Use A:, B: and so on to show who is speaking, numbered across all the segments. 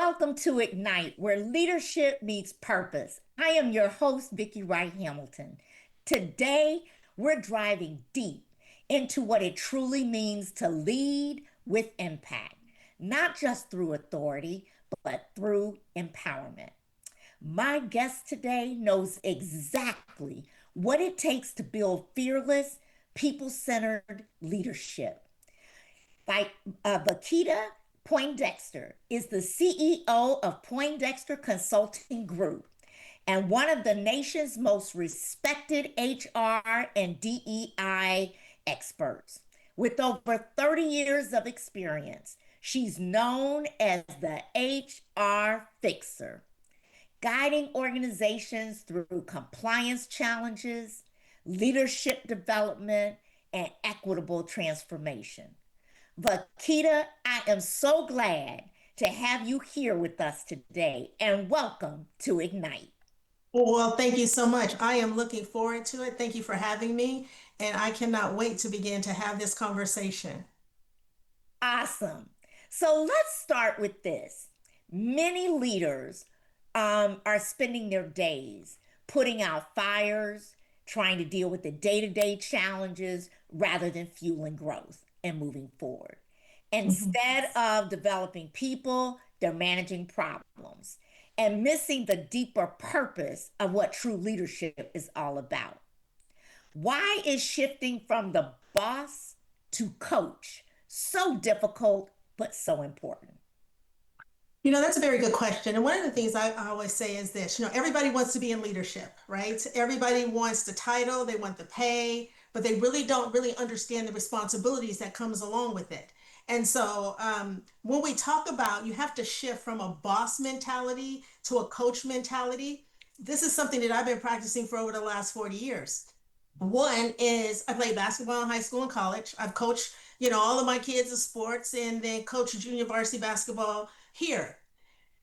A: welcome to Ignite, where leadership meets purpose. I am your host, Vicki Wright Hamilton. Today, we're driving deep into what it truly means to lead with impact, not just through authority, but through empowerment. My guest today knows exactly what it takes to build fearless, people centered leadership. Like Vikita Poindexter is the CEO of Poindexter Consulting Group and one of the nation's most respected HR and DEI experts. With over 30 years of experience, she's known as the HR fixer, guiding organizations through compliance challenges, leadership development, and equitable transformation. Vikita, I am so glad to have you here with us today and welcome to Ignite.
B: Well, thank you so much. I am looking forward to it. Thank you for having me, and I cannot wait to begin to have this conversation.
A: Awesome. So let's start with this. Many leaders are spending their days putting out fires, trying to deal with the day to day challenges rather than fueling growth and moving forward.
B: Mhm.
A: Instead of developing people, they're managing problems and missing the deeper purpose of what true leadership is all about. Why is shifting from the boss to coach so difficult but so important?
B: That's a very good question. And one of the things I always say is this, everybody wants to be in leadership, right? Everybody wants the title, they want the pay, but they really don't really understand the responsibilities that comes along with it. And so when we talk about you have to shift from a boss mentality to a coach mentality, this is something that I've been practicing for over the last 40 years. One is I played basketball in high school and college. I've coached, all of my kids in sports and then coached junior varsity basketball here.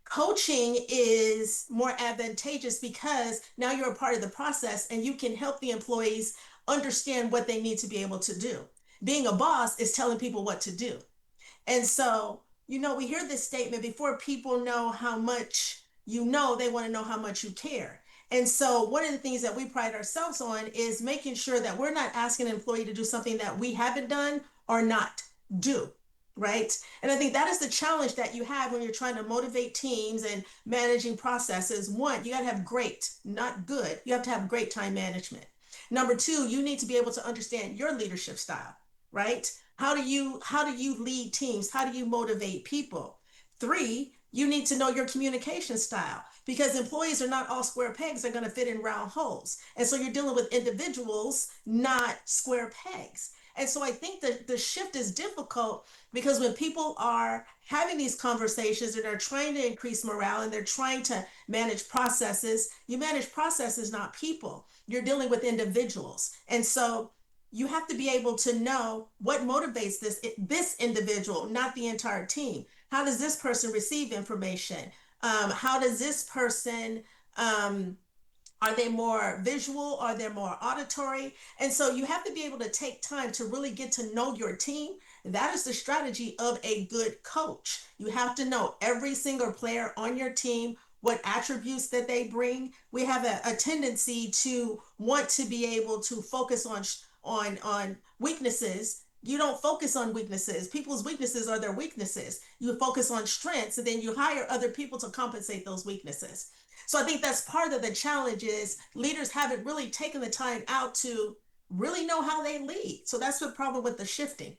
B: Coaching is more advantageous because now you're a part of the process and you can help the employees understand what they need to be able to do. Being a boss is telling people what to do. And so, we hear this statement before people know how much you know, they want to know how much you care. And so, one of the things that we pride ourselves on is making sure that we're not asking an employee to do something that we haven't done or not do. Right. And I think that is the challenge that you have when you're trying to motivate teams and managing processes. One, you got to have great, not good. You have to have great time management. Number two, you need to be able to understand your leadership style, right? How do you lead teams? How do you motivate people? Three, you need to know your communication style because employees are not all square pegs, they're going to fit in round holes. And so you're dealing with individuals, not square pegs. And so I think that the shift is difficult because when people are having these conversations and they're trying to increase morale and they're trying to manage processes, you manage processes, not people. You're dealing with individuals. And so you have to be able to know what motivates this individual, not the entire team. How does this person receive information? How does this person are they more visual? Are they more auditory? And so you have to be able to take time to really get to know your team. That is the strategy of a good coach. You have to know every single player on your team, what attributes that they bring. We have a tendency to want to be able to focus on weaknesses. You don't focus on weaknesses. People's weaknesses are their weaknesses. You focus on strengths and then you hire other people to compensate those weaknesses. So I think that's part of the challenge is leaders haven't really taken the time out to really know how they lead. So that's the problem with the shifting.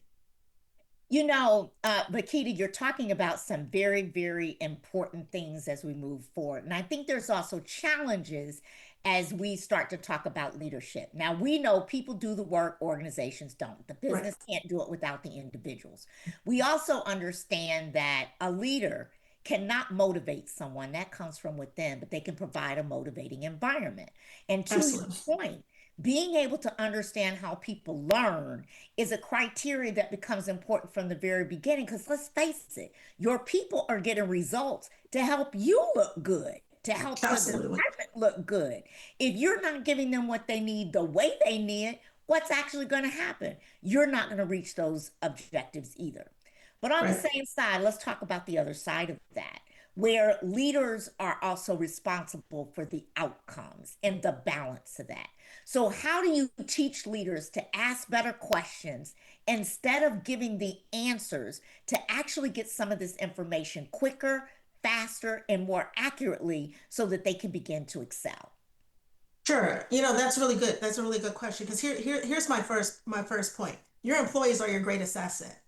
A: Makita, you're talking about some very, very important things as we move forward. And I think there's also challenges as we start to talk about leadership. Now, we know people do the work, organizations don't. The
B: Right.
A: business can't do it without the individuals. We also understand that a leader cannot motivate someone that comes from within, but they can provide a motivating environment. And to your
B: Absolutely.
A: point, being able to understand how people learn is a criteria that becomes important from the very beginning. Because let's face it, your people are getting results to help you look good, to help the
B: Absolutely.
A: department look good. If you're not giving them what they need the way they need it, what's actually going to happen? You're not going to reach those objectives either. But on the
B: Right.
A: same side, let's talk about the other side of that. where leaders are also responsible for the outcomes and the balance of that. So, how do you teach leaders to ask better questions instead of giving the answers to actually get some of this information quicker, faster, and more accurately so that they can begin to excel?
B: Sure. That's really good. That's a really good question because here's my first point. Your employees are your greatest asset.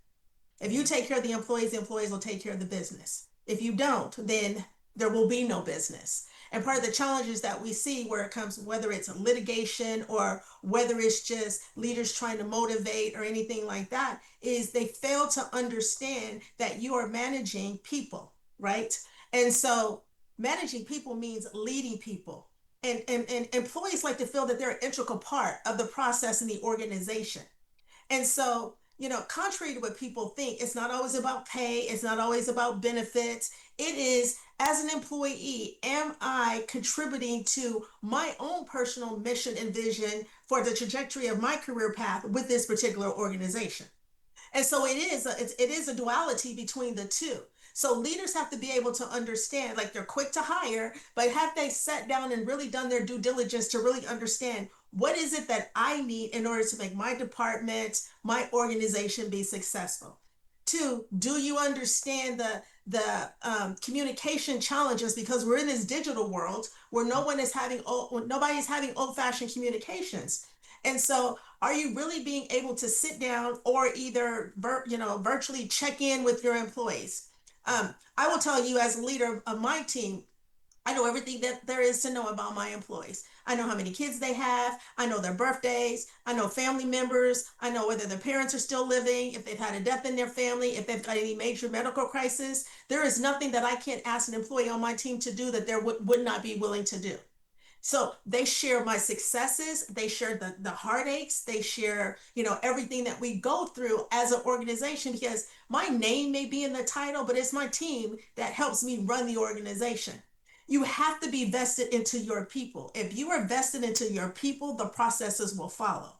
B: If you take care of the employees will take care of the business. If you don't, then there will be no business. And part of the challenges that we see where it comes, whether it's litigation or whether it's just leaders trying to motivate or anything like that, is they fail to understand that you are managing people, right? And so managing people means leading people. And employees like to feel that they're an integral part of the process in the organization. And so, contrary to what people think, it's not always about pay, it's not always about benefits. It is, as an employee, am I contributing to my own personal mission and vision for the trajectory of my career path with this particular organization? And so it is a duality between the two. So leaders have to be able to understand, like they're quick to hire, but have they sat down and really done their due diligence to really understand what is it that I need in order to make my department, my organization be successful? Two, do you understand the communication challenges because we're in this digital world where nobody's having old-fashioned communications. And so are you really being able to sit down or either virtually check in with your employees? I will tell you, as a leader of my team, I know everything that there is to know about my employees. I know how many kids they have. I know their birthdays. I know family members. I know whether their parents are still living, if they've had a death in their family, if they've got any major medical crisis. There is nothing that I can't ask an employee on my team to do that they would not be willing to do. So they share my successes, they share the heartaches, they share, everything that we go through as an organization because my name may be in the title, but it's my team that helps me run the organization. You have to be vested into your people. If you are vested into your people, the processes will follow.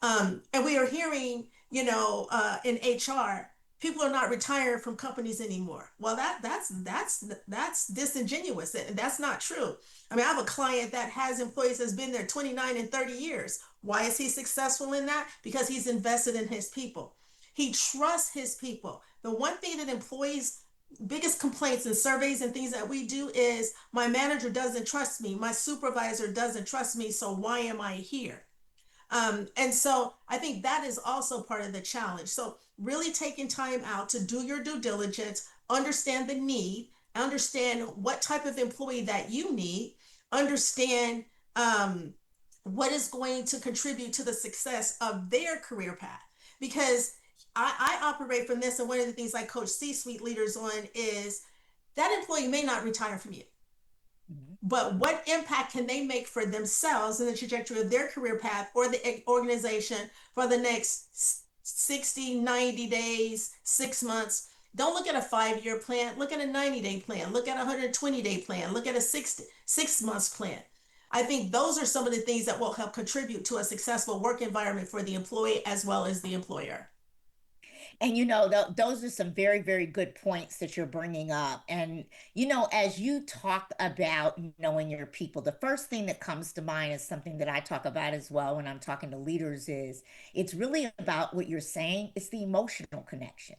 B: And we are hearing, in HR, people are not retiring from companies anymore. Well, that's disingenuous. That's not true. I mean, I have a client that has employees that's been there 29 and 30 years. Why is he successful in that? Because he's invested in his people. He trusts his people. The one thing that employees biggest complaints and surveys and things that we do is my manager doesn't trust me, my supervisor doesn't trust me, so why am I here? And so I think that is also part of the challenge. So really taking time out to do your due diligence, understand the need, understand what type of employee that you need, understand what is going to contribute to the success of their career path. Because I operate from this, and one of the things I coach C-suite leaders on is that employee may not retire from you,
A: Mhm.
B: but what impact can they make for themselves in the trajectory of their career path or the organization for the next 60, 90 days, 6 months? Don't look at a 5 year plan, look at a 90-day plan, look at a 120-day plan, look at a 6 months plan. I think those are some of the things that will help contribute to a successful work environment for the employee as well as the employer.
A: And those are some very, very good points that you're bringing up. And as you talk about knowing your people, the first thing that comes to mind is something that I talk about as well when I'm talking to leaders is it's really about what you're saying. It's the emotional connection.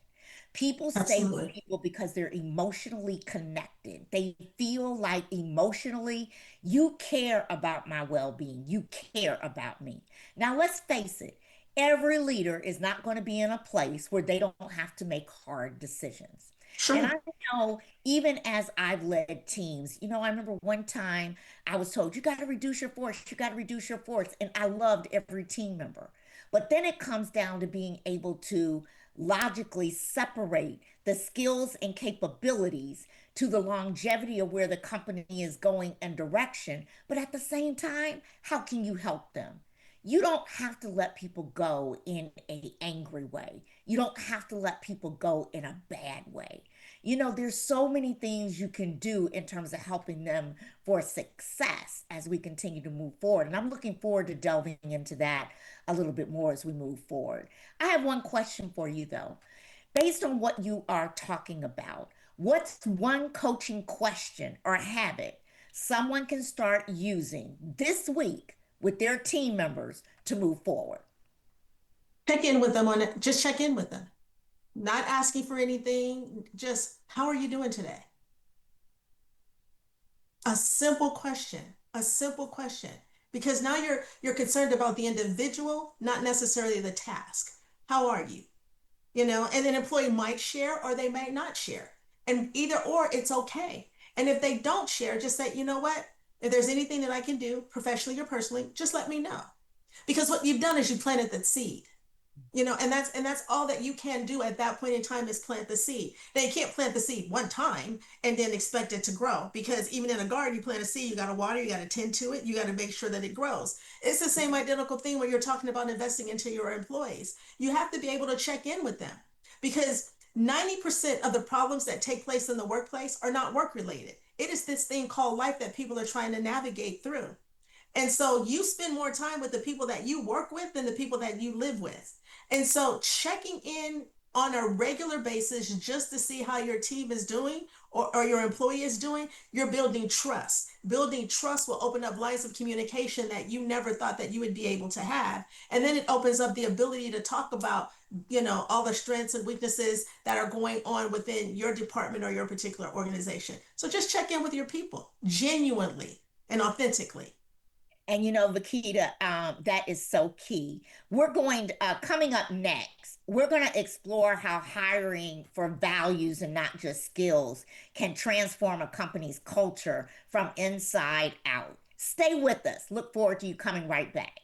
A: People stay with
B: Absolutely.
A: people because they're emotionally connected. They feel like emotionally you care about my well-being. You care about me. Now, let's face it. Every leader is not going to be in a place where they don't have to make hard decisions. And I
B: Sure.
A: know even as I've led teams, I remember one time I was told, you got to reduce your force, you got to reduce your force. And I loved every team member. But then it comes down to being able to logically separate the skills and capabilities to the longevity of where the company is going and direction. But at the same time, how can you help them? You don't have to let people go in a angry way. You don't have to let people go in a bad way. There's so many things you can do in terms of helping them for success as we continue to move forward. And I'm looking forward to delving into that a little bit more as we move forward. I have one question for you though. Based on what you are talking about, What's one coaching question or habit someone can start using this week with their team members to move forward?
B: Check in with them on it. Just check in with them. Not asking for anything. Just, how are you doing today? A simple question. A simple question. Because now you're concerned about the individual, not necessarily the task. How are you? And an employee might share or they might not share. And either or, it's okay. And if they don't share, just say, you know what? If there's anything that I can do professionally or personally, just let me know. Because what you've done is you planted that seed. And that's all that you can do at that point in time is plant the seed. Now you can't plant the seed one time and then expect it to grow, because even in a garden, you plant a seed, you got to water, you got to tend to it, you got to make sure that it grows. It's the same identical thing when you're talking about investing into your employees. You have to be able to check in with them, because 90% of the problems that take place in the workplace are not work related. It is this thing called life that people are trying to navigate through. And so you spend more time with the people that you work with than the people that you live with. And so checking in on a regular basis just to see how your team is doing, or your employee is doing, you're building trust. Building trust will open up lines of communication that you never thought that you would be able to have. And then it opens up the ability to talk about, all the strengths and weaknesses that are going on within your department or your particular organization. So just check in with your people genuinely and authentically.
A: And Vikita, that is so key. Coming up next, we're going to explore how hiring for values and not just skills can transform a company's culture from inside out. Stay with us. Look forward to you coming right back.